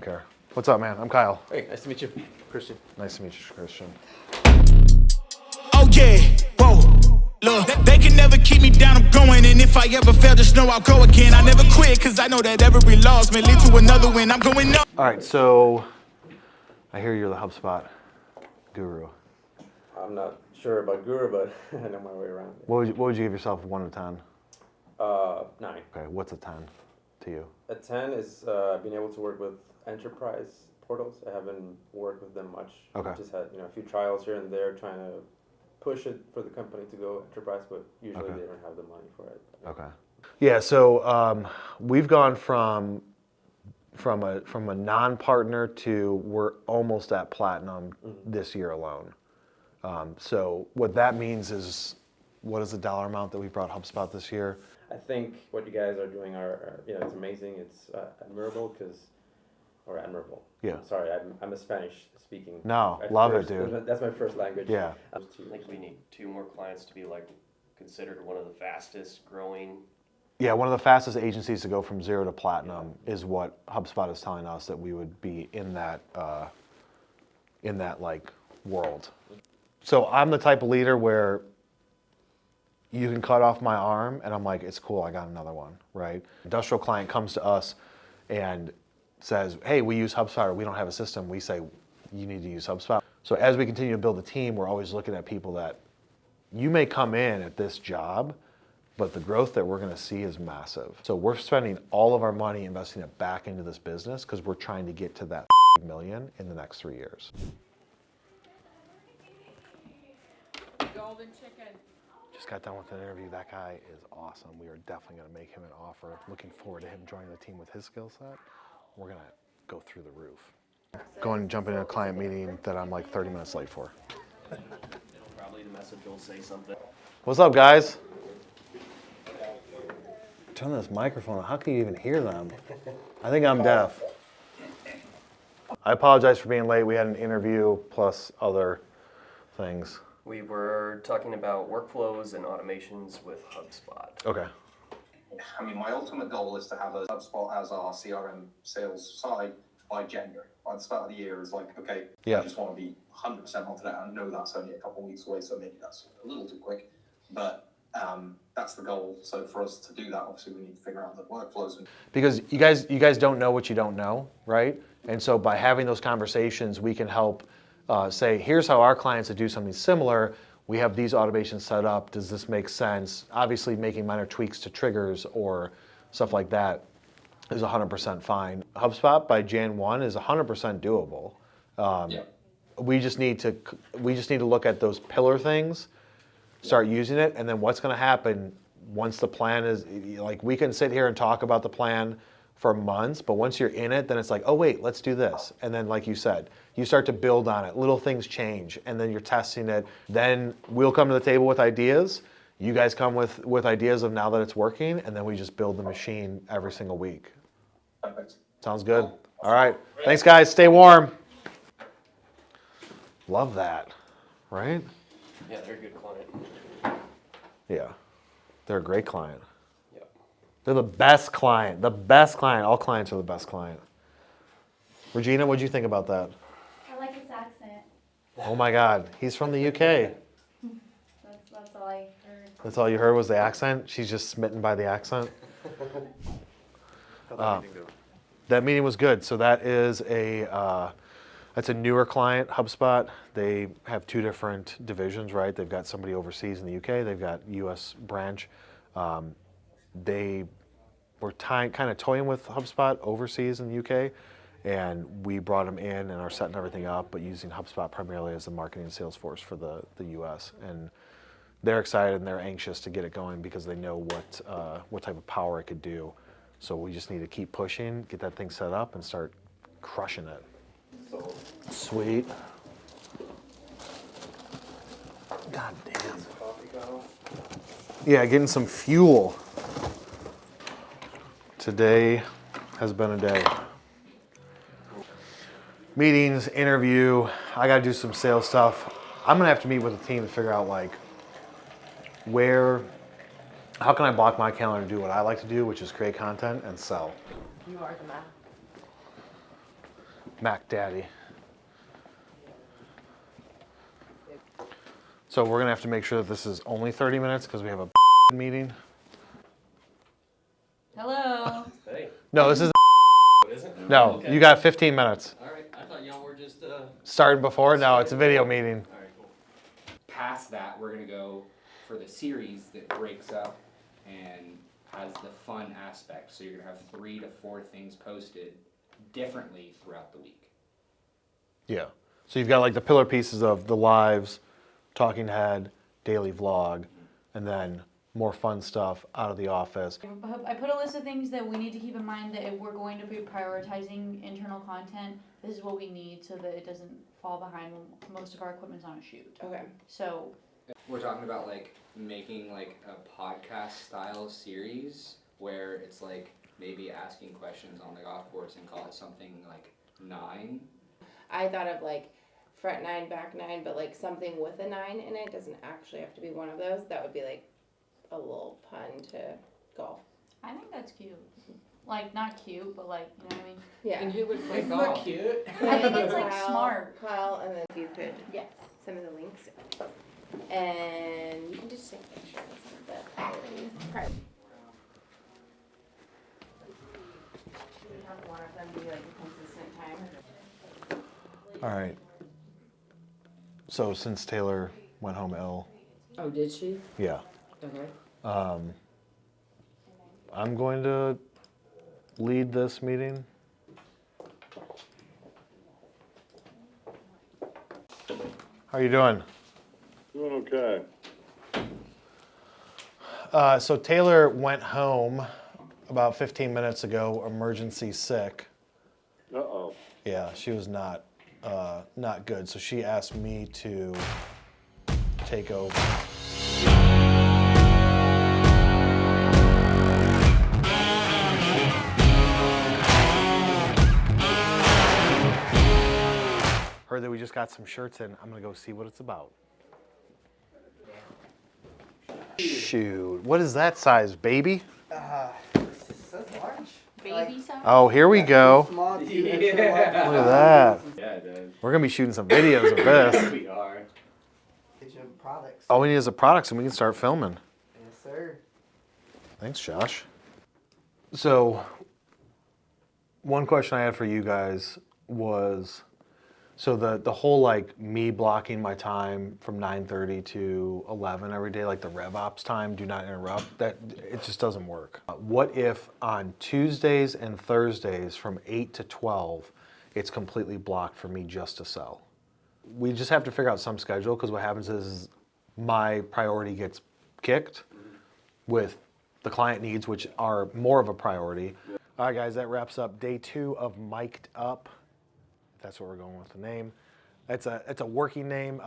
care. What's up, man? I'm Kyle. Hey, nice to meet you, Christian. Nice to meet you, Christian. Oh yeah, whoa, look, they can never keep me down, I'm going, and if I ever fail, just know I'll go again. I never quit, cause I know that every loss may lead to another win. I'm going up. All right, so I hear you're the HubSpot guru. I'm not sure about guru, but I know my way around. What would you give yourself 1 to 10? 9. Okay, what's a 10 to you? A 10 is being able to work with enterprise portals. I haven't worked with them much. Okay. Just had a few trials here and there, trying to push it for the company to go enterprise, but usually Okay. they don't have the money for it. Okay. Yeah, so we've gone from a non-partner to we're almost at platinum this year alone. So what that means is, what is the dollar amount that we brought HubSpot this year? I think what you guys are doing are it's amazing. It's admirable admirable. Yeah. Sorry, I'm a Spanish speaking. No, at love first. it, dude. That's my first language. Yeah. I think we need 2 more clients to be like considered one of the fastest growing. Yeah, one of the fastest agencies to go from 0 to platinum is what HubSpot is telling us, that we would be in that like world. So I'm the type of leader where you can cut off my arm and I'm like, it's cool, I got another one, right? Industrial client comes to us and says, hey, we use HubSpot, or we don't have a system. We say, you need to use HubSpot. So as we continue to build the team, we're always looking at people that you may come in at this job, but the growth that we're gonna see is massive. So we're spending all of our money investing it back into this business because we're trying to get to that million in the next 3 years. Golden chicken. Just got done with an interview. That guy is awesome. We are definitely gonna make him an offer. Looking forward to him joining the team with his skill set. We're gonna go through the roof. Going and jump into a client meeting that I'm like 30 minutes late for. Probably the message will say something. What's up, guys? Turn this microphone on. How can you even hear them? I think I'm deaf. I apologize for being late. We had an interview plus other things. We were talking about workflows and automations with HubSpot. Okay. I mean, my ultimate goal is to have a HubSpot as our CRM sales side by January. By the start of the year is like, okay, Yeah. I just want to be 100% onto that. I know that's only a couple of weeks away, so maybe that's a little too quick. But that's the goal. So for us to do that, obviously we need to figure out the workflows. Because you guys don't know what you don't know, right? And so by having those conversations, we can help say, here's how our clients would do something similar. We have these automations set up. Does this make sense? Obviously, making minor tweaks to triggers or stuff like that is 100% fine. HubSpot by Jan 1 is 100% doable. We just need to look at those pillar things, start using it, and then what's going to happen once the plan is, like, we can sit here and talk about the plan for months, but once you're in it, then it's like, oh wait, let's do this. And then, like you said, you start to build on it. Little things change, and then you're testing it. Then we'll come to the table with ideas. You guys come with ideas of now that it's working, and then we just build the machine every single week. Perfect. Sounds good. All right. Thanks, guys. Stay warm. Love that, right? Yeah, they're a good client. Yeah. They're a great client. Yep. They're the best client. The best client. All clients are the best client. Regina, what'd you think about that? I like his accent. Oh my God. He's from the UK. That's all I heard. That's all you heard was the accent? She's just smitten by the accent? How'd that meeting go? That meeting was good. So that is that's a newer client, HubSpot. They have 2 different divisions, right? They've got somebody overseas in the UK. They've got US branch. They were kind of toying with HubSpot overseas in the UK, and we brought them in and are setting everything up, but using HubSpot primarily as the marketing and sales force for the US. And they're excited and they're anxious to get it going because they know what type of power it could do. So we just need to keep pushing, get that thing set up, and start crushing it. Sweet. God damn. Yeah, getting some fuel. Today has been a day. Meetings, interview, I gotta do some sales stuff. I'm gonna have to meet with the team to figure out like how can I block my calendar to do what I like to do, which is create content and sell. You are the man. Mac Daddy. So we're gonna have to make sure that this is only 30 minutes because we have a meeting. Hello. Hey, No, this is what is it? no. Okay. You got 15 minutes. All right, I thought y'all were just, Starting before? No, it's a video meeting. all right, cool. Past that, we're gonna go for the series that breaks up and has the fun aspect. So you're gonna have 3 to 4 things posted differently throughout the week. Yeah. So you've got like the pillar pieces of the lives, talking head, daily vlog, and then more fun stuff out of the office. I put a list of things that we need to keep in mind that if we're going to be prioritizing internal content, this is what we need so that it doesn't fall behind when most of our equipment's on a shoot. Okay. So We're talking about like making like a podcast style series where it's like maybe asking questions on the golf course and call it something like 9. I thought of like front 9, back 9, but like something with a 9 in it doesn't actually have to be one of those. That would be like a little pun to golf. I think that's cute. Like, not cute, but like, you know what I mean? Yeah. And who would play It's golf? not cute. I think it's like smart. Kyle, and then if you could Yes. send me the links. And you can just take a picture of some of the priorities. Should we have one of them be like a consistent time? All right. So since Taylor went home ill, Oh, did she? yeah, Okay. I'm going to lead this meeting. How are you doing? Doing okay. So Taylor went home about 15 minutes ago, emergency sick. Uh-oh. Yeah, she was not good. So she asked me to take over. Heard that we just got some shirts in. I'm gonna go see what it's about. Shoot, what is that size, baby? Baby size? Oh, here we go. Small Yeah. Look at that. Yeah, it does. We're gonna be shooting some videos of this. We are. Get your products. All we need is the products and we can start filming. Yes, sir. Thanks, Josh. So, one question I had for you guys was, so the whole like me blocking my time from 9:30 to 11 every day, like the rev ops time, do not interrupt, that it just doesn't work. What if on Tuesdays and Thursdays from 8 to 12, it's completely blocked for me just to sell? We just have to figure out some schedule, because what happens is my priority gets kicked with the client needs, which are more of a priority. All right, guys, that wraps up day 2 of Mic'd Up. If that's what we're going with the name. It's a working name.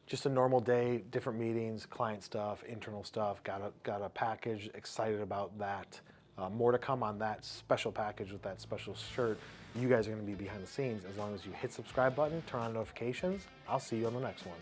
Just a normal day, different meetings, client stuff, internal stuff. Got a package. Excited about that. More to come on that special package with that special shirt. You guys are going to be behind the scenes. As long as you hit subscribe button, turn on notifications. I'll see you on the next one.